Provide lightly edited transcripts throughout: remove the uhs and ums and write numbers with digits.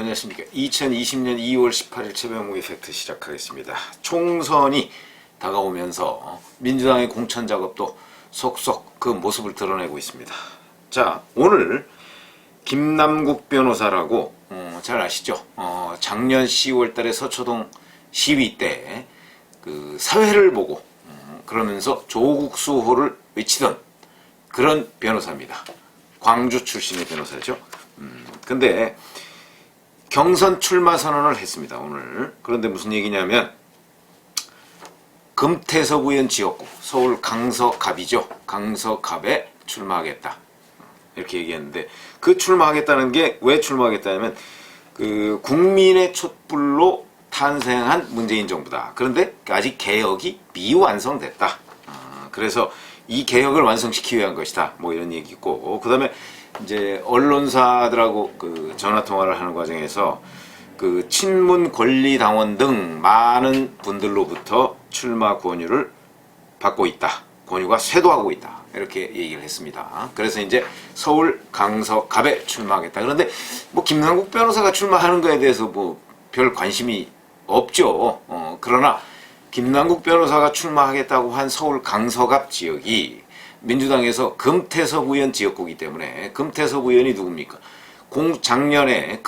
안녕하십니까. 2020년 2월 18일 최병욱의 팩트 시작하겠습니다. 총선이 다가오면서 민주당의 공천 작업도 속속 그 모습을 드러내고 있습니다. 자, 오늘 김남국 변호사라고 잘 아시죠? 작년 10월 달에 서초동 시위 때 그 사회를 보고 그러면서 조국 수호를 외치던 그런 변호사입니다. 광주 출신의 변호사죠. 근데 경선 출마 선언을 했습니다, 오늘. 그런데 무슨 얘기냐면 금태섭 의원 지역구, 서울 강서갑이죠. 강서갑에 출마하겠다, 이렇게 얘기했는데, 그 출마하겠다는 게 왜 출마하겠다냐면 그 국민의 촛불로 탄생한 문재인 정부다. 그런데 아직 개혁이 미완성됐다. 그래서 이 개혁을 완성시키기 위한 것이다, 뭐 이런 얘기 있고, 그 다음에 이제 언론사들하고 그 전화 통화를 하는 과정에서 그 친문 권리당원 등 많은 분들로부터 출마 권유를 받고 있다, 권유가 쇄도하고 있다, 이렇게 얘기를 했습니다. 그래서 이제 서울 강서갑에 출마하겠다. 그런데 뭐 김남국 변호사가 출마하는 거에 대해서 뭐 별 관심이 없죠. 그러나 김남국 변호사가 출마하겠다고 한 서울 강서갑 지역이 민주당에서 금태섭 의원 지역구이기 때문에, 금태섭 의원이 누굽니까? 작년에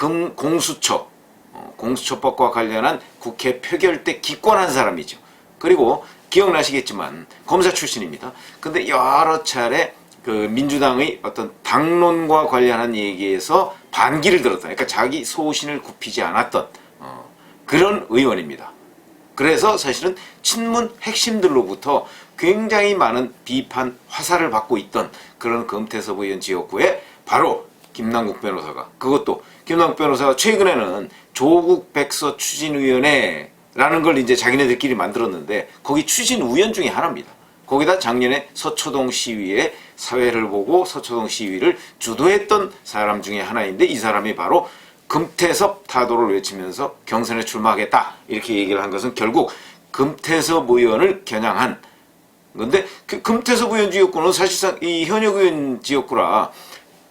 공수처법과 관련한 국회 표결 때 기권한 사람이죠. 그리고 기억나시겠지만 검사 출신입니다. 근데 여러 차례 그 민주당의 어떤 당론과 관련한 얘기에서 반기를 들었다. 그러니까 자기 소신을 굽히지 않았던 그런 의원입니다. 그래서 사실은 친문 핵심들로부터 굉장히 많은 비판, 화살을 받고 있던 그런 금태섭 의원 지역구에 바로 김남국 변호사가, 그것도 김남국 변호사가 최근에는 조국 백서 추진위원회라는 걸 이제 자기네들끼리 만들었는데 거기 추진위원 중에 하나입니다. 거기다 작년에 서초동 시위에 사회를 보고 서초동 시위를 주도했던 사람 중에 하나인데, 이 사람이 바로 금태섭 타도를 외치면서 경선에 출마하겠다, 이렇게 얘기를 한 것은 결국 금태섭 의원을 겨냥한 건데, 그 금태섭 의원 지역구는 사실상 이 현역 의원 지역구라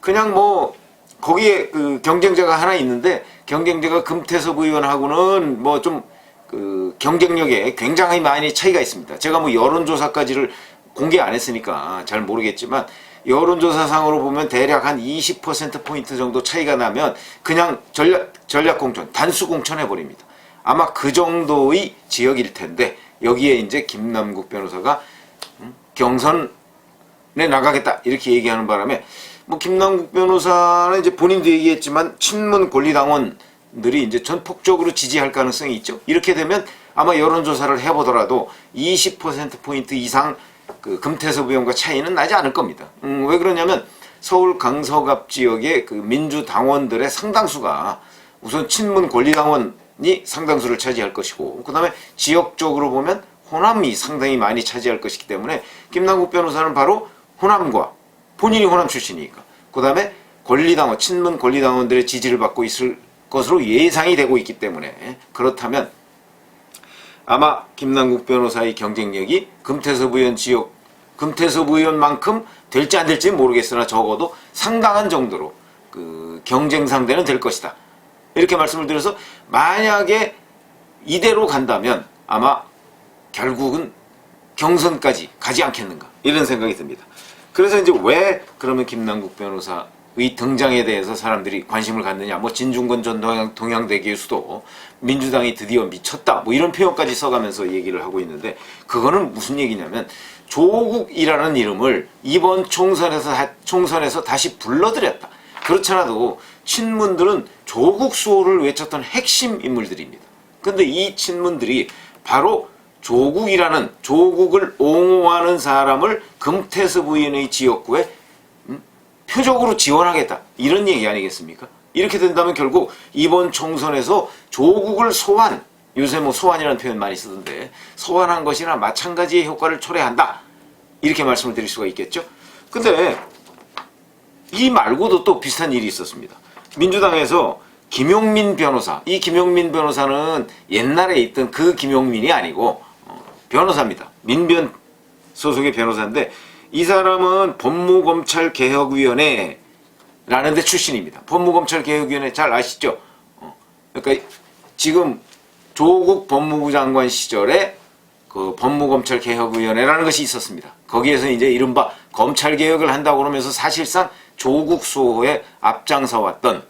그냥 뭐 거기에 그 경쟁자가 하나 있는데, 경쟁자가 금태섭 의원하고는 뭐 좀 그 경쟁력에 굉장히 많이 차이가 있습니다. 제가 뭐 여론조사까지를 공개 안 했으니까 잘 모르겠지만, 여론조사상으로 보면 대략 한 20%포인트 정도 차이가 나면 그냥 전략공천, 단수공천 해버립니다. 아마 그 정도의 지역일 텐데, 여기에 이제 김남국 변호사가 경선에 나가겠다, 이렇게 얘기하는 바람에, 뭐 김남국 변호사는 이제 본인도 얘기했지만 친문 권리당원들이 이제 전폭적으로 지지할 가능성이 있죠. 이렇게 되면 아마 여론조사를 해보더라도 20%포인트 이상 그 금태섭 의원과 차이는 나지 않을 겁니다. 왜 그러냐면 서울 강서갑 지역의 그 민주당원들의 상당수가 우선 친문 권리당원이 상당수를 차지할 것이고, 그 다음에 지역적으로 보면 호남이 상당히 많이 차지할 것이기 때문에 김남국 변호사는 바로 호남과, 본인이 호남 출신이니까, 그 다음에 권리당원, 친문 권리당원들의 지지를 받고 있을 것으로 예상이 되고 있기 때문에, 그렇다면 아마 김남국 변호사의 경쟁력이 금태섭 의원만큼 될지 안 될지는 모르겠으나 적어도 상당한 정도로 그 경쟁 상대는 될 것이다, 이렇게 말씀을 드려서, 만약에 이대로 간다면 아마 결국은 경선까지 가지 않겠는가, 이런 생각이 듭니다. 그래서 이제 왜 그러면 김남국 변호사의 등장에 대해서 사람들이 관심을 갖느냐, 뭐 진중권 전 동양대 교수도 민주당이 드디어 미쳤다, 뭐 이런 표현까지 써가면서 얘기를 하고 있는데, 그거는 무슨 얘기냐면 조국이라는 이름을 이번 총선에서 다시 불러들였다. 그렇지 않아도 친문들은 조국 수호를 외쳤던 핵심 인물들입니다. 근데 이 친문들이 바로 조국이라는, 조국을 옹호하는 사람을 금태섭 의원의 지역구에 표적으로 지원하겠다, 이런 얘기 아니겠습니까? 이렇게 된다면 결국 이번 총선에서 조국을 소환, 요새 뭐 소환이라는 표현 많이 쓰던데, 소환한 것이나 마찬가지의 효과를 초래한다, 이렇게 말씀을 드릴 수가 있겠죠. 근데 이 말고도 또 비슷한 일이 있었습니다. 민주당에서 김용민 변호사, 이 김용민 변호사는 옛날에 있던 그 김용민이 아니고 변호사입니다. 민변 소속의 변호사인데, 이 사람은 법무검찰개혁위원회라는 데 출신입니다. 법무검찰개혁위원회 잘 아시죠? 그러니까 지금 조국 법무부 장관 시절에 그 법무검찰개혁위원회라는 것이 있었습니다. 거기에서 이제 이른바 검찰개혁을 한다고 그러면서 사실상 조국 수호에 앞장서 왔던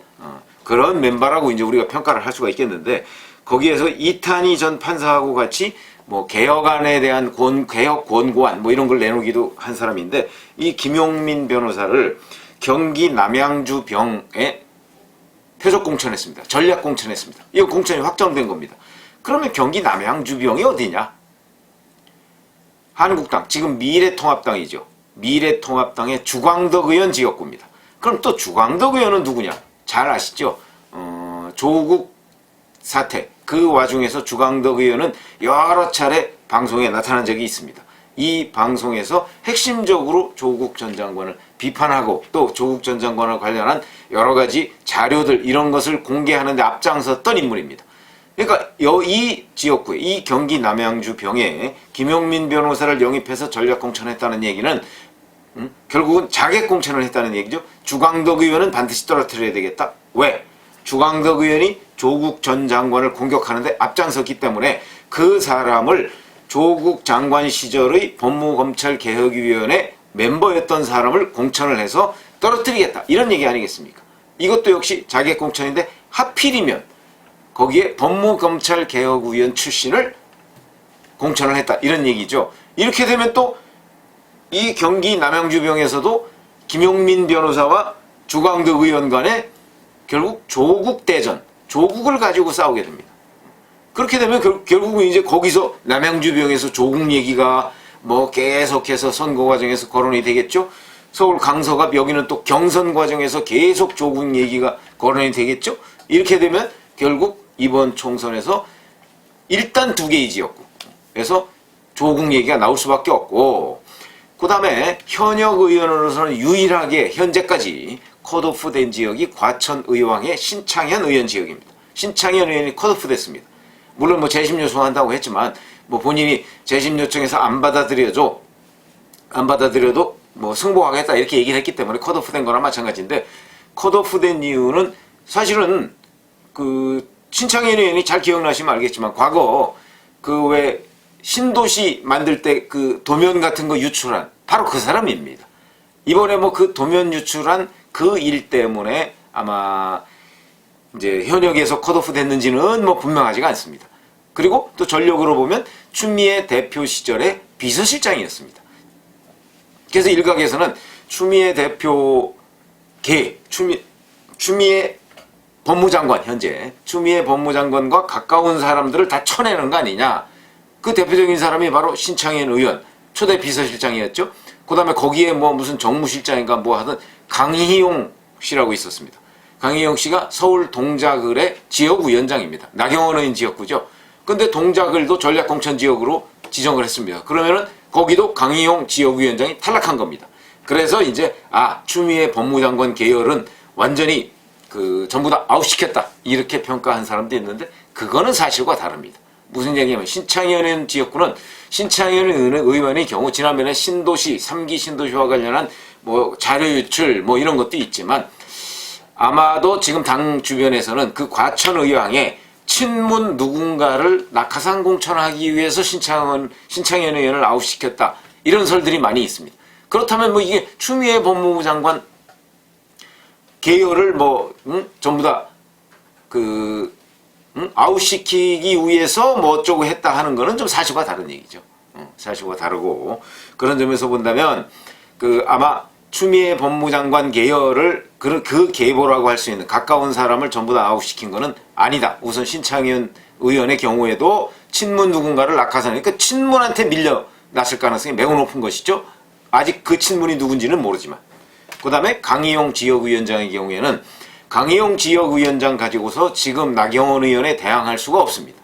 그런 멤버라고 이제 우리가 평가를 할 수가 있겠는데, 거기에서 이탄희 전 판사하고 같이 뭐 개혁안에 대한 개혁 권고안 뭐 이런 걸 내놓기도 한 사람인데, 이 김용민 변호사를 경기 남양주 병에 표적 공천했습니다. 전략 공천했습니다. 이거 공천이 확정된 겁니다. 그러면 경기 남양주 병이 어디냐? 한국당, 지금 미래통합당이죠. 미래통합당의 주광덕 의원 지역구입니다. 그럼 또 주광덕 의원은 누구냐? 잘 아시죠? 조국 사태, 그 와중에서 주광덕 의원은 여러 차례 방송에 나타난 적이 있습니다. 이 방송에서 핵심적으로 조국 전 장관을 비판하고 또 조국 전 장관을 관련한 여러 가지 자료들 이런 것을 공개하는 데 앞장섰던 인물입니다. 그러니까 이 지역구에, 이 경기 남양주 병에 김용민 변호사를 영입해서 전략 공천했다는 얘기는 결국은 자객 공천을 했다는 얘기죠. 주광덕 의원은 반드시 떨어뜨려야 되겠다. 왜? 주광덕 의원이 조국 전 장관을 공격하는데 앞장섰기 때문에 그 사람을 조국 장관 시절의 법무검찰개혁위원회 멤버였던 사람을 공천을 해서 떨어뜨리겠다. 이런 얘기 아니겠습니까? 이것도 역시 자객 공천인데 하필이면 거기에 법무검찰개혁위원 출신을 공천을 했다. 이런 얘기죠. 이렇게 되면 또 이 경기 남양주병에서도 김용민 변호사와 주광덕 의원 간에 결국 조국 대전, 조국을 가지고 싸우게 됩니다. 그렇게 되면 결국은 이제 거기서 남양주병에서 조국 얘기가 뭐 계속해서 선거 과정에서 거론이 되겠죠. 서울 강서갑 여기는 또 경선 과정에서 계속 조국 얘기가 거론이 되겠죠. 이렇게 되면 결국 이번 총선에서 일단 두 개의 지역구에서 조국 얘기가 나올 수밖에 없고, 그 다음에 현역 의원으로서는 유일하게 현재까지 컷오프 된 지역이 과천 의왕의 신창현 의원 지역입니다. 신창현 의원이 컷오프 됐습니다. 물론 뭐 재심 요청한다고 했지만 뭐 본인이 재심 요청해서 안 받아들여도 뭐 승복하겠다 이렇게 얘기를 했기 때문에 컷오프 된 거나 마찬가지인데, 컷오프 된 이유는 사실은 그 신창현 의원이 잘 기억나시면 알겠지만 과거 그 왜 신도시 만들 때 그 도면 같은 거 유출한 바로 그 사람입니다. 이번에 뭐 그 도면 유출한 그 일 때문에 아마 이제 현역에서 컷오프 됐는지는 뭐 분명하지가 않습니다. 그리고 또 전력으로 보면 추미애 대표 시절에 비서실장이었습니다. 그래서 일각에서는 추미애 대표 추미애 법무장관, 현재 추미애 법무장관과 가까운 사람들을 다 쳐내는 거 아니냐. 그 대표적인 사람이 바로 신창현 의원, 초대 비서실장이었죠. 그 다음에 거기에 뭐 무슨 정무실장인가 뭐 하던 강희용 씨라고 있었습니다. 강희용 씨가 서울 동작을의 지역위원장입니다. 나경원 의원 지역구죠. 근데 동작을도 전략공천 지역으로 지정을 했습니다. 그러면은 거기도 강희용 지역위원장이 탈락한 겁니다. 그래서 이제 추미애 법무장관 계열은 완전히 그 전부 다 아웃시켰다 이렇게 평가한 사람도 있는데, 그거는 사실과 다릅니다. 무슨 얘기냐면 신창현 지역구는 신창현 의원의 경우 지난번에 신도시 3기 신도시와 관련한 뭐 자료 유출 뭐 이런 것도 있지만, 아마도 지금 당 주변에서는 그 과천 의왕에 친문 누군가를 낙하산 공천하기 위해서 신창현 의원을 아웃시켰다 이런 설들이 많이 있습니다. 그렇다면 뭐 이게 추미애 법무부 장관 계열을 뭐 전부 다 아웃시키기 위해서 뭐 어쩌고 했다 하는 거는 좀 사실과 다른 얘기죠. 사실과 다르고, 그런 점에서 본다면 아마 추미애 법무장관 계열을 그 계보라고 할 수 있는 가까운 사람을 전부 다 아웃시킨 거는 아니다. 우선 신창현 의원의 경우에도 친문 누군가를 낙하산하니까 그러니까 친문한테 밀려났을 가능성이 매우 높은 것이죠. 아직 그 친문이 누군지는 모르지만. 그 다음에 강희용 지역위원장의 경우에는 강희용 지역위원장 가지고서 지금 나경원 의원에 대항할 수가 없습니다.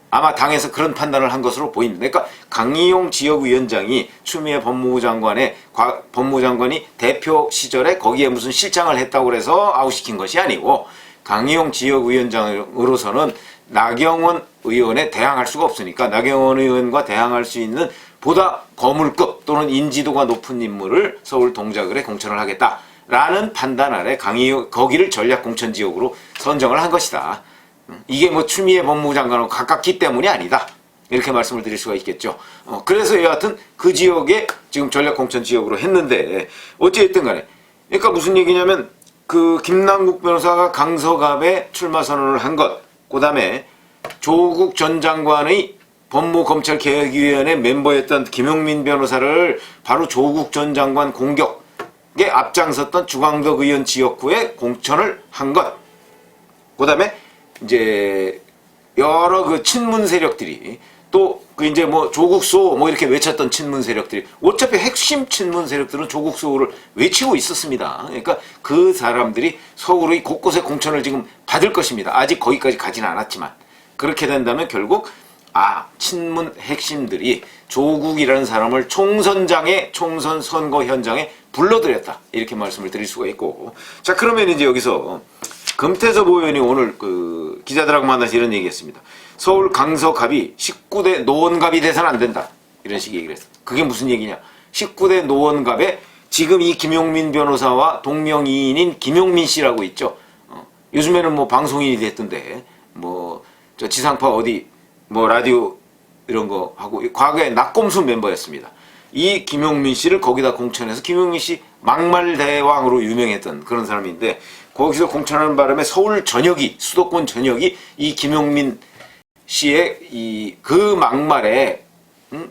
아마 당에서 그런 판단을 한 것으로 보입니다. 그러니까 강희용 지역위원장이 추미애 법무장관이 대표 시절에 거기에 무슨 실장을 했다고 해서 아웃시킨 것이 아니고, 강희용 지역위원장으로서는 나경원 의원에 대항할 수가 없으니까 나경원 의원과 대항할 수 있는 보다 거물급 또는 인지도가 높은 인물을 서울 동작을에 공천을 하겠다라는 판단 아래 거기를 전략 공천 지역으로 선정을 한 것이다. 이게 뭐 추미애 법무부 장관하고 가깝기 때문이 아니다. 이렇게 말씀을 드릴 수가 있겠죠. 그래서 여하튼 그 지역에 지금 전략공천 지역으로 했는데 어찌됐든 간에 그러니까 무슨 얘기냐면 그 김남국 변호사가 강서갑에 출마 선언을 한 것, 그 다음에 조국 전 장관의 법무검찰개혁위원회 멤버였던 김용민 변호사를 바로 조국 전 장관 공격에 앞장섰던 주광덕 의원 지역구에 공천을 한 것, 그 다음에 이제 여러 그 친문 세력들이 또 그 이제 뭐 조국수호 뭐 이렇게 외쳤던 친문 세력들이 어차피 핵심 친문 세력들은 조국수호를 외치고 있었습니다. 그러니까 그 사람들이 서울의 곳곳에 공천을 지금 받을 것입니다. 아직 거기까지 가지는 않았지만 그렇게 된다면 결국 친문 핵심들이 조국이라는 사람을 총선장에 총선 선거 현장에 불러들였다 이렇게 말씀을 드릴 수가 있고, 자 그러면 이제 여기서 금태섭 의원이 오늘 그 기자들하고 만나서 이런 얘기했습니다. 서울 강서갑이 19대 노원갑이 돼서는 안 된다 이런 식의 얘기를 했습니다. 그게 무슨 얘기냐? 19대 노원갑에 지금 이 김용민 변호사와 동명이인인 김용민 씨라고 있죠. 요즘에는 뭐 방송인이 됐던데 뭐 저 지상파 어디 뭐 라디오 이런 거 하고 과거에 낙검수 멤버였습니다. 이 김용민 씨를 거기다 공천해서 김용민 씨 막말대왕으로 유명했던 그런 사람인데 거기서 공천하는 바람에 서울 전역이 수도권 전역이 이 김용민 씨의 이 그 막말에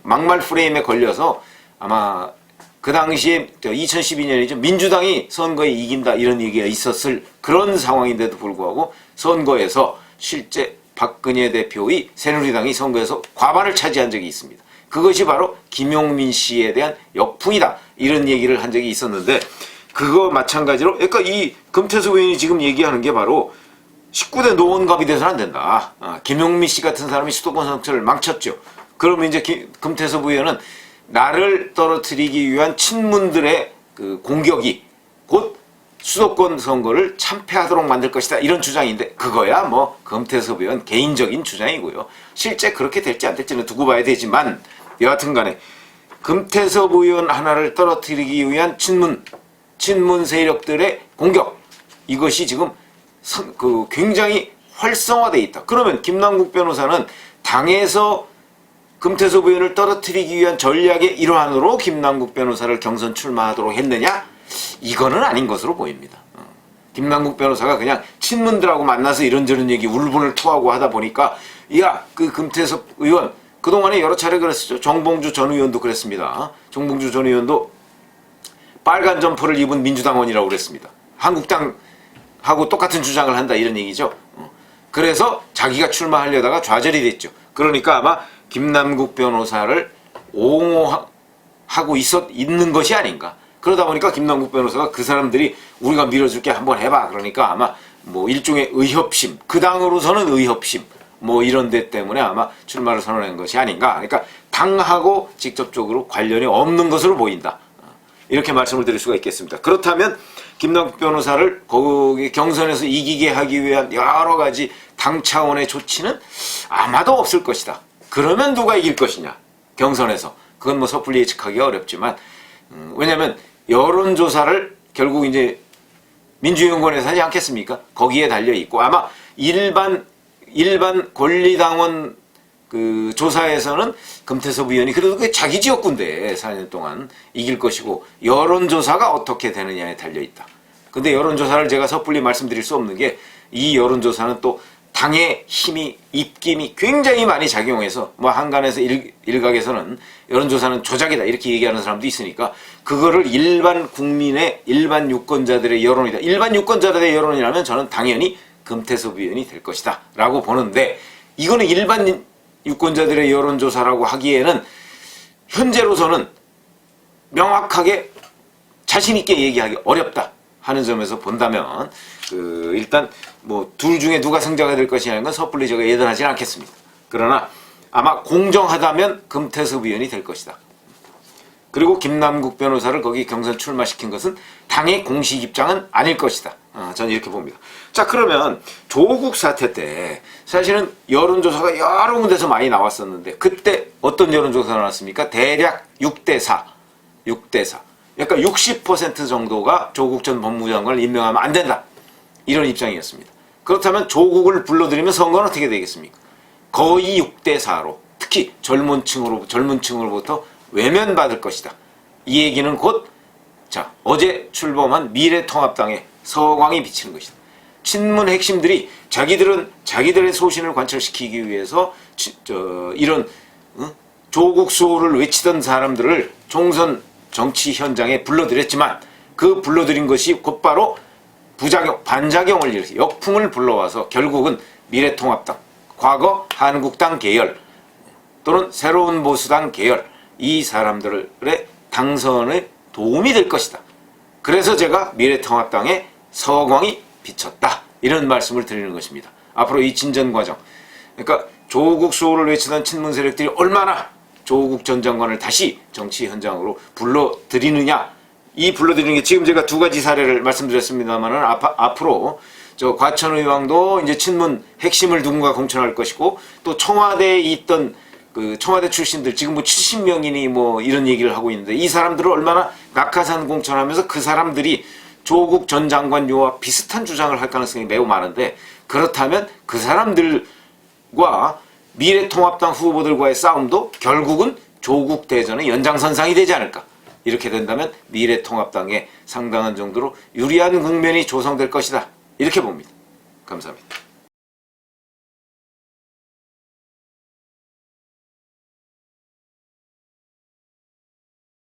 막말 프레임에 걸려서 아마 그 당시에 2012년이죠. 민주당이 선거에 이긴다 이런 얘기가 있었을 그런 상황인데도 불구하고 선거에서 실제 박근혜 대표의 새누리당이 선거에서 과반을 차지한 적이 있습니다. 그것이 바로 김용민 씨에 대한 역풍이다 이런 얘기를 한 적이 있었는데 그거 마찬가지로 그러니까 이 금태섭 의원이 지금 얘기하는 게 바로 19대 노원갑이 돼서는 안 된다. 김용민 씨 같은 사람이 수도권 선거를 망쳤죠. 그러면 이제 금태섭 의원은 나를 떨어뜨리기 위한 친문들의 그 공격이 곧 수도권 선거를 참패하도록 만들 것이다 이런 주장인데 그거야 뭐 금태섭 의원 개인적인 주장이고요. 실제 그렇게 될지 안 될지는 두고 봐야 되지만 여하튼 간에 금태섭 의원 하나를 떨어뜨리기 위한 친문 세력들의 공격 이것이 지금 굉장히 활성화되어 있다. 그러면 김남국 변호사는 당에서 금태섭 의원을 떨어뜨리기 위한 전략의 일환으로 김남국 변호사를 경선 출마하도록 했느냐? 이거는 아닌 것으로 보입니다. 김남국 변호사가 그냥 친문들하고 만나서 이런저런 얘기 울분을 토하고 하다 보니까 그 금태섭 의원 그동안에 여러 차례 그랬었죠. 정봉주 전 의원도 그랬습니다. 정봉주 전 의원도 빨간 점퍼를 입은 민주당원이라고 그랬습니다. 한국당하고 똑같은 주장을 한다 이런 얘기죠. 그래서 자기가 출마하려다가 좌절이 됐죠. 그러니까 아마 김남국 변호사를 옹호하고 있는 것이 아닌가. 그러다 보니까 김남국 변호사가 그 사람들이 우리가 밀어줄게 한번 해봐. 그러니까 아마 뭐 일종의 의협심, 그 당으로서는 의협심, 뭐 이런 데 때문에 아마 출마를 선언한 것이 아닌가. 그러니까 당하고 직접적으로 관련이 없는 것으로 보인다. 이렇게 말씀을 드릴 수가 있겠습니다. 그렇다면 김남국 변호사를 거기 경선에서 이기게 하기 위한 여러 가지 당 차원의 조치는 아마도 없을 것이다. 그러면 누가 이길 것이냐? 경선에서. 그건 뭐 섣불리 예측하기 어렵지만 왜냐하면 여론조사를 결국 이제 민주연구원에서 하지 않겠습니까? 거기에 달려 있고 아마 일반 권리당원 그 조사에서는 금태섭 의원이 그래도 그 자기 지역구인데 4년 동안 이길 것이고 여론조사가 어떻게 되느냐에 달려 있다. 근데 여론조사를 제가 섣불리 말씀드릴 수 없는 게 이 여론조사는 또 당의 힘이 입김이 굉장히 많이 작용해서 뭐 한간에서 일각에서는 여론조사는 조작이다 이렇게 얘기하는 사람도 있으니까 그거를 일반 국민의 일반 유권자들의 여론이다. 일반 유권자들의 여론이라면 저는 당연히 금태섭 의원이 될 것이다 라고 보는데 이거는 일반 유권자들의 여론조사라고 하기에는 현재로서는 명확하게 자신있게 얘기하기 어렵다 하는 점에서 본다면 일단 뭐 둘 중에 누가 승자가 될 것이냐는 건 섣불리 제가 예단하지는 않겠습니다. 그러나 아마 공정하다면 금태섭 의원이 될 것이다. 그리고 김남국 변호사를 거기 경선 출마시킨 것은 당의 공식 입장은 아닐 것이다. 저는 이렇게 봅니다. 자 그러면 조국 사태 때 사실은 여론조사가 여러 군데서 많이 나왔었는데 그때 어떤 여론조사가 나왔습니까? 대략 6대4 그러니까 60% 정도가 조국 전 법무부 장관을 임명하면 안 된다 이런 입장이었습니다. 그렇다면 조국을 불러들이면 선거는 어떻게 되겠습니까? 거의 6대4로 특히 젊은 층으로부터 외면받을 것이다. 이 얘기는 곧 어제 출범한 미래통합당의 서광이 비치는 것이다. 친문 핵심들이 자기들의 소신을 관철시키기 위해서 이런 조국 수호를 외치던 사람들을 총선 정치 현장에 불러들였지만 그 불러들인 것이 곧바로 반작용을 일으켜 역풍을 불러와서 결국은 미래통합당, 과거 한국당 계열 또는 새로운 보수당 계열 이 사람들의 당선에 도움이 될 것이다. 그래서 제가 미래통합당의 서광이 비쳤다. 이런 말씀을 드리는 것입니다. 앞으로 이 진전 과정, 그러니까 조국 수호를 외치던 친문 세력들이 얼마나 조국 전 장관을 다시 정치 현장으로 불러들이느냐. 이 불러들이는 게 지금 제가 두 가지 사례를 말씀드렸습니다만은 앞으로 과천 의왕도 이제 친문 핵심을 누군가 공천할 것이고 또 청와대에 있던 그 청와대 출신들 지금 70명이니 이런 얘기를 하고 있는데 이 사람들을 얼마나 낙하산 공천하면서 그 사람들이 조국 전 장관료와 비슷한 주장을 할 가능성이 매우 많은데 그렇다면 그 사람들과 미래통합당 후보들과의 싸움도 결국은 조국 대전의 연장선상이 되지 않을까. 이렇게 된다면 미래통합당에 상당한 정도로 유리한 국면이 조성될 것이다. 이렇게 봅니다. 감사합니다.